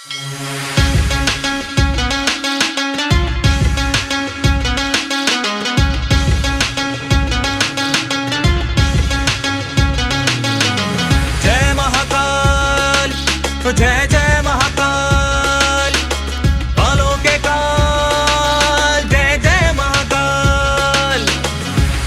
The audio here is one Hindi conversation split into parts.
जय महाकाल, तो जय जय महाकाल, कालों के काल, जय जय महाकाल।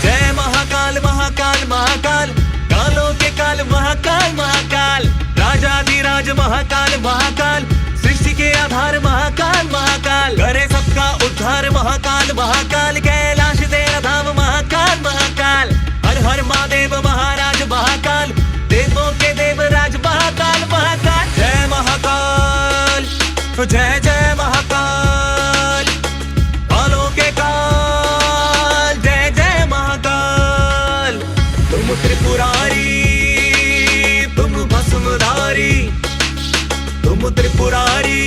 जय महाकाल महाकाल महाकाल, कालों के काल महाकाल महाकाल। राजाधिराज महाकाल महाकाल, सृष्टि के आधार महाकाल महाकाल। करे सबका उद्धार महाकाल महाकाल, कैलाश तेरा धाम महाकाल महाकाल। हर हर महादेव महाराज महाकाल, देवों के देवराज महाकाल महाकाल। जय महाकाल, तो जय जय महाकाल, कालों के काल, जय जय महाकाल। तुम त्रिपुरारी, तुम भस्मधारी, तुम त्रिपुरारी,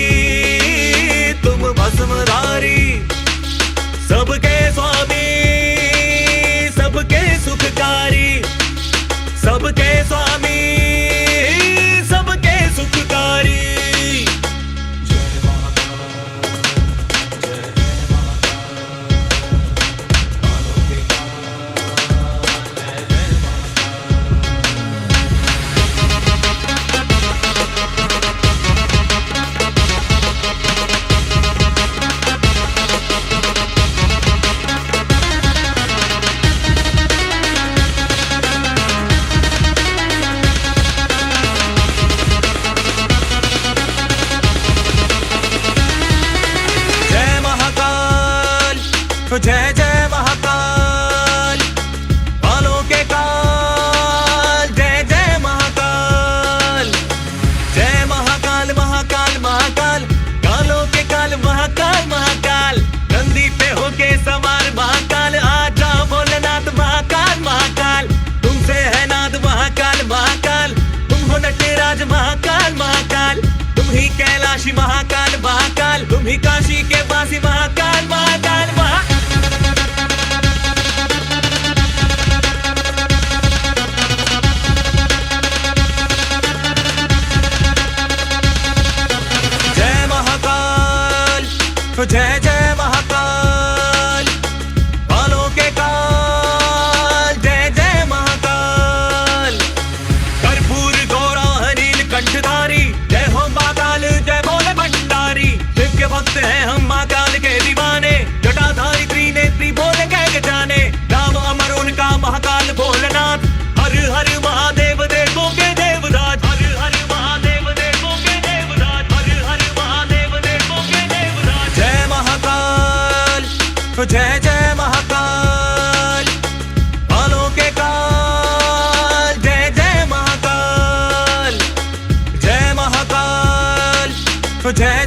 तुम भस्मधारी। सबके स्वामी, सबके सुखकारी, सबके स्वामी, सबके सुखकारी। जय महाकाल, जय जय महाकाल, कालों के काल, जय जय तो जय जय महाकाल, कालों के काल, जय जय महाकाल। जय महाकाल महाकाल महाकाल, कालों के काल महाकाल महाकाल। नंदी पे होके सवार महाकाल, आजा भोलेनाथ महाकाल महाकाल। तुमसे है नाद महाकाल महाकाल, तुम हो नटराज महाकाल महाकाल। तुम ही कैलाशी महाकाल महाकाल, तुम ही काशी के वासी महाकाल महाकाल महाकाल। तो जय जय महाकाल, कालों के काल, जय जय महाकाल। कर्पूर गौरा हनील कंठधारी, जय हो महाकाल, जय भोले भंडारी। शिव के भक्त हैं हम महाकाल के दीवाने, जटाधारी त्रिनेत्री भोले कह जाने। नाम अमर उनका महाकाल भोलेनाथ, हर हर महादेव देवों के देवराज। हर हर महादेव देवों के देवराज, हर हर महादेव देवों के देवराज। जय महाकाल, तो जय जय महाकाल, कालों के काल, जय जय महाकाल। जय महाकाल, तो जय